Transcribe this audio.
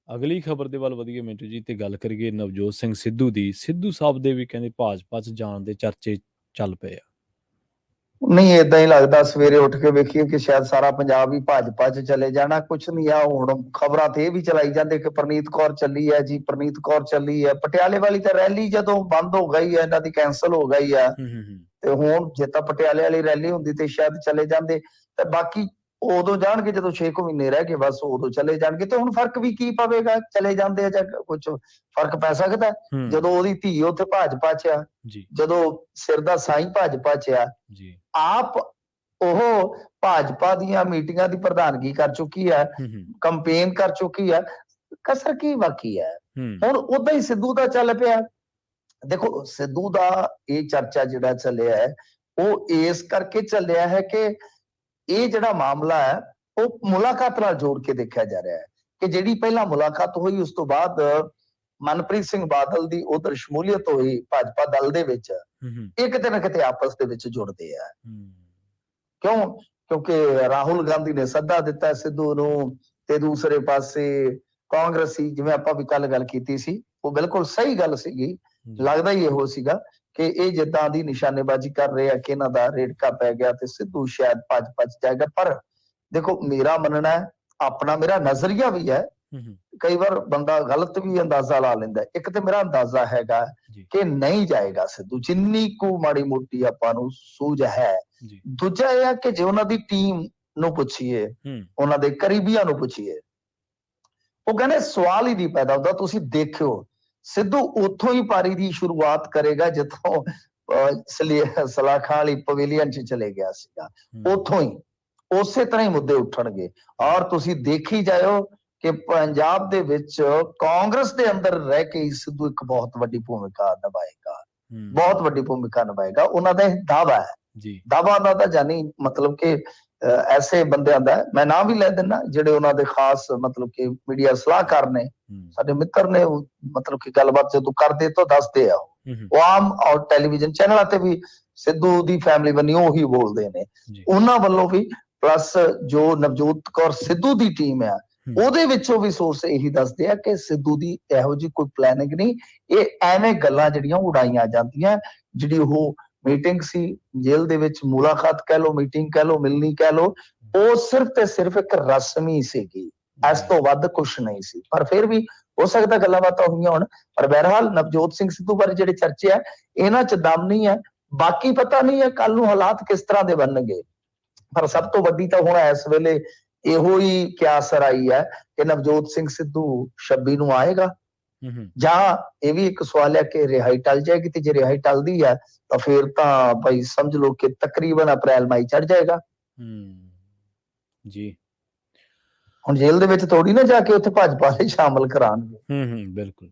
ਅਗਲੀ ਖਬਰ ਦੇ ਵੱਲ ਵਧੀਏ ਮਿੰਟੂ ਜੀ ਤੇ ਗੱਲ ਕਰੀਏ ਨਵਜੋਤ ਸਿੰਘ ਸਿੱਧੂ ਦੀ। ਸਿੱਧੂ ਸਾਹਿਬ ਦੇ ਵੀ ਕਹਿੰਦੇ ਭਾਜਪਾ 'ਚ ਜਾਣ ਦੇ ਚਰਚੇ ਚੱਲ ਪਏ ਆ। ਨਹੀਂ, ਏਦਾਂ ਹੀ ਲੱਗਦਾ ਸਵੇਰੇ ਉੱਠ ਕੇ ਵੇਖੀਏ ਕਿ ਸ਼ਾਇਦ ਸਾਰਾ ਪੰਜਾਬ ਹੀ ਭਾਜਪਾ 'ਚ ਚਲੇ ਜਾਣਾ। ਕੁਛ ਨਹੀਂ ਆ, ਹੁਣ ਖਬਰਾਂ ਤੇ ਇਹ ਵੀ ਚਲਾਈ ਜਾਂਦੇ ਕਿ ਪ੍ਰਨੀਤ ਕੌਰ ਚੱਲੀ ਹੈ ਜੀ, ਪ੍ਰਨੀਤ ਕੌਰ ਚੱਲੀ ਹੈ। ਪਟਿਆਲੇ ਵਾਲੀ ਤਾਂ ਰੈਲੀ ਜਦੋਂ ਬੰਦ ਹੋ ਗਈ ਹੈ, ਇਹਨਾਂ ਦੀ ਕੈਂਸਲ ਹੋ ਗਈ ਹੈ, ਤੇ ਹੁਣ ਜੇ ਤਾਂ ਪਟਿਆਲੇ ਵਾਲੀ ਰੈਲੀ ਹੁੰਦੀ ਤੇ ਸ਼ਾਇਦ ਚਲੇ ਜਾਂਦੇ। ਤੇ ਬਾਕੀ ਉਦੋਂ ਜਾਣਗੇ ਜਦੋਂ 6 ਮਹੀਨੇ ਰਹਿ ਗਏ, ਬਸ ਉਦੋਂ ਚਲੇ ਜਾਣਗੇ। ਤੇ ਹੁਣ ਫਰਕ ਵੀ ਕੀ ਪਵੇਗਾ, ਚਲੇ ਜਾਂਦੇ ਆ ਜਾਂ ਕੁਛ ਫਰਕ ਪੈ ਸਕਦਾ ਜਦੋਂ ਉਹਦੀ ਧੀ ਉੱਥੇ ਭਾਜਪਾ 'ਚ ਆ, ਜਦੋਂ ਸਿਰ ਦਾ ਸਾਈਂ ਭਾਜਪਾ 'ਚ ਆ। ਆਪ ਉਹ ਭਾਜਪਾ ਦੀਆਂ ਮੀਟਿੰਗਾਂ ਦੀ ਪ੍ਰਧਾਨਗੀ ਕਰ ਚੁੱਕੀ ਹੈ, ਕੰਪੇਨ ਕਰ ਚੁੱਕੀ ਹੈ। ਕਸਰ ਕੀ ਬਾਕੀ ਹੈ? ਹੁਣ ਉਦਾਂ ਹੀ ਸਿੱਧੂ ਦਾ ਚੱਲ ਪਿਆ। ਦੇਖੋ, ਸਿੱਧੂ ਦਾ ਇਹ ਚਰਚਾ ਜਿਹੜਾ ਚੱਲਿਆ ਹੈ ਉਹ ਇਸ ਕਰਕੇ ਚੱਲਿਆ ਹੈ ਕਿ ਇਹ ਜਿਹੜਾ ਮਾਮਲਾ ਹੈ ਉਹ ਮੁਲਾਕਾਤ ਨਾਲ ਜੋੜ ਕੇ ਦੇਖਿਆ ਜਾ ਰਿਹਾ ਹੈ ਕਿ ਜਿਹੜੀ ਪਹਿਲਾਂ ਮੁਲਾਕਾਤ ਹੋਈ ਉਸ ਤੋਂ ਬਾਅਦ ਮਨਪ੍ਰੀਤ ਸਿੰਘ ਬਾਦਲ ਦੀ ਉਧਰ ਸ਼ਮੂਲੀਅਤ ਹੋਈ ਭਾਜਪਾ ਦਲ ਦੇ ਵਿੱਚ, ਇਹ ਕਿਤੇ ਨਾ ਕਿਤੇ ਆਪਸ ਦੇ ਵਿੱਚ ਜੁੜਦੇ ਆ। ਕਿਉਂਕਿ ਰਾਹੁਲ ਗਾਂਧੀ ਨੇ ਸੱਦਾ ਦਿੱਤਾ ਸਿੱਧੂ ਨੂੰ, ਤੇ ਦੂਸਰੇ ਪਾਸੇ ਕਾਂਗਰਸੀ, ਜਿਵੇਂ ਆਪਾਂ ਵੀ ਕੱਲ ਗੱਲ ਕੀਤੀ ਸੀ, ਉਹ ਬਿਲਕੁਲ ਸਹੀ ਗੱਲ ਸੀਗੀ। ਲੱਗਦਾ ਹੀ ਇਹੋ ਸੀਗਾ ਕਿ ਇਹ ਜਿੱਦਾਂ ਦੀ ਨਿਸ਼ਾਨੇਬਾਜ਼ੀ ਕਰ ਰਹੇ ਆ ਕਿ ਇਹਨਾਂ ਦਾ ਰੇੜਕਾ ਪੈ ਗਿਆ ਤੇ ਸਿੱਧੂ ਸ਼ਾਇਦ ਭਾਜਪਾ 'ਚ ਜਾਏਗਾ। ਪਰ ਦੇਖੋ, ਮੇਰਾ ਮੰਨਣਾ ਹੈ, ਆਪਣਾ ਮੇਰਾ ਨਜ਼ਰੀਆ ਵੀ ਹੈ, ਕਈ ਵਾਰ ਬੰਦਾ ਗਲਤ ਵੀ ਅੰਦਾਜ਼ਾ ਲਾ ਲੈਂਦਾ। ਇੱਕ ਤੇ ਮੇਰਾ ਅੰਦਾਜ਼ਾ ਹੈਗਾ ਕਿ ਨਹੀਂ ਜਾਏਗਾ ਸਿੱਧੂ, ਜਿੰਨੀ ਕੁ ਮਾੜੀ ਮੋਟੀ ਆਪਾਂ ਨੂੰ ਸੂਝ ਹੈ। ਦੂਜਾ ਇਹ ਹੈ ਕਿ ਜੇ ਉਹਨਾਂ ਦੀ ਟੀਮ ਨੂੰ ਪੁੱਛੀਏ, ਉਹਨਾਂ ਦੇ ਕਰੀਬੀਆਂ ਨੂੰ ਪੁੱਛੀਏ, ਉਹ ਕਹਿੰਦੇ ਸਵਾਲ ਹੀ ਨਹੀਂ ਪੈਦਾ ਹੁੰਦਾ। ਤੁਸੀਂ ਦੇਖਿਓ, ਸਿੱਧੂ ਉੱਥੋਂ ਹੀ ਪਾਰੀ ਦੀ ਸ਼ੁਰੂਆਤ ਕਰੇਗਾ ਜਿੱਥੋਂ ਸਲਾਖਾਂ ਵਾਲੀ ਪਵੇਲੀਅਨ 'ਚ ਚਲੇ ਗਿਆ ਸੀਗਾ। ਉੱਥੋਂ ਹੀ ਉਸੇ ਤਰ੍ਹਾਂ ਹੀ ਮੁੱਦੇ ਉੱਠਣਗੇ। ਔਰ ਤੁਸੀਂ ਦੇਖੀ ਜਾਇਓ ਕਿ ਪੰਜਾਬ ਦੇ ਵਿੱਚ ਕਾਂਗਰਸ ਦੇ ਅੰਦਰ ਰਹਿ ਕੇ ਹੀ ਸਿੱਧੂ ਇੱਕ ਬਹੁਤ ਵੱਡੀ ਭੂਮਿਕਾ ਨਿਭਾਏਗਾ, ਬਹੁਤ ਵੱਡੀ ਭੂਮਿਕਾ ਨਿਭਾਏਗਾ। ਉਹਨਾਂ ਦਾ ਇਹ ਦਾਅਵਾ ਹੈ। ਦਾਅਵਾ ਉਹਨਾਂ ਦਾ ਜਾਨੀ ਮਤਲਬ ਕਿ ਐਸੇ ਬੰਦਿਆਂ ਦਾ, ਮੈਂ ਨਾਮ ਵੀ ਲੈ ਦਿੰਦਾ, ਜਿਹੜੇ ਉਹਨਾਂ ਦੇ ਖਾਸ ਮਤਲਬ ਕਿ ਮੀਡੀਆ ਸਲਾਹਕਾਰ ਨੇ, ਸਾਡੇ ਮਿੱਤਰ ਨੇ, ਮਤਲਬ ਕਿ ਗੱਲਬਾਤ ਜਦੋਂ ਕਰਦੇ ਤਾਂ ਦੱਸਦੇ ਆ। ਉਹ ਆਮ ਔਰ ਟੈਲੀਵਿਜ਼ਨ ਚੈਨਲਾਂ ਤੇ ਵੀ ਸਿੱਧੂ ਦੀ ਫੈਮਿਲੀ ਬਣੀ ਉਹੀ ਬੋਲਦੇ ਨੇ। ਉਹਨਾਂ ਵੱਲੋਂ ਵੀ ਪਲੱਸ ਜੋ ਨਵਜੋਤ ਕੌਰ ਸਿੱਧੂ ਦੀ ਟੀਮ ਆ, ਉਹਦੇ ਵਿੱਚੋਂ ਵੀ ਸੋਰਸ ਇਹੀ ਦੱਸਦੇ ਆ ਕਿ ਸਿੱਧੂ ਦੀ ਇਹੋ ਜਿਹੀ ਕੋਈ ਪਲੈਨਿੰਗ ਨਹੀਂ। ਇਹ ਐਵੇਂ ਗੱਲਾਂ ਜਿਹੜੀਆਂ ਉਡਾਈਆਂ ਜਾਂਦੀਆਂ। ਜਿਹੜੀ ਉਹ ਮੀਟਿੰਗ ਸੀ ਜੇਲ੍ਹ ਦੇ ਵਿੱਚ, ਮੁਲਾਕਾਤ ਕਹਿ ਲਓ, ਮੀਟਿੰਗ ਕਹਿ ਲਓ, ਮਿਲਣੀ ਕਹਿ ਲਓ, ਉਹ ਸਿਰਫ ਤੇ ਸਿਰਫ ਇੱਕ ਰਸਮੀ ਸੀਗੀ, ਇਸ ਤੋਂ ਵੱਧ ਕੁਛ ਨਹੀਂ ਸੀ। ਪਰ ਫਿਰ ਵੀ ਹੋ ਸਕਦਾ ਗੱਲਾਂ ਬਾਤਾਂ ਹੋਈਆਂ ਹੋਣ। ਪਰ ਬਹਰਹਾਲ ਨਵਜੋਤ ਸਿੰਘ ਸਿੱਧੂ ਬਾਰੇ ਜਿਹੜੇ ਚਰਚੇ ਆ, ਇਹਨਾਂ 'ਚ ਦਮ ਨਹੀਂ ਹੈ। ਬਾਕੀ ਪਤਾ ਨਹੀਂ ਹੈ ਕੱਲ ਨੂੰ ਹਾਲਾਤ ਕਿਸ ਤਰ੍ਹਾਂ ਦੇ ਬਣਨਗੇ। ਪਰ ਸਭ ਤੋਂ ਵੱਡੀ ਤਾਂ ਹੁਣ ਇਸ ਵੇਲੇ ਇਹੋ ਹੀ ਕਿਆਸ ਰਾਈ ਹੈ ਕਿ ਨਵਜੋਤ ਸਿੰਘ ਸਿੱਧੂ 26 ਨੂੰ ਆਏਗਾ, ਜਾਂ ਇਹ ਵੀ ਇੱਕ ਸਵਾਲ ਹੈ ਕਿ ਰਿਹਾਈ ਟਲ ਜਾਏਗੀ। ਤੇ ਜੇ ਰਿਹਾਈ ਟਲਦੀ ਹੈ ਤਾਂ ਫਿਰ ਤਾਂ ਭਾਈ ਸਮਝ ਲਓ ਕਿ ਤਕਰੀਬਨ ਅਪ੍ਰੈਲ ਮਈ ਚੜ ਜਾਏਗਾ। ਜੀ, ਹੁਣ ਜੇਲ੍ਹ ਦੇ ਵਿੱਚ ਥੋੜੀ ਨਾ ਜਾ ਕੇ ਉੱਥੇ ਭਾਜਪਾ ਲਈ ਸ਼ਾਮਲ ਕਰਾਉਣਗੇ। ਬਿਲਕੁਲ।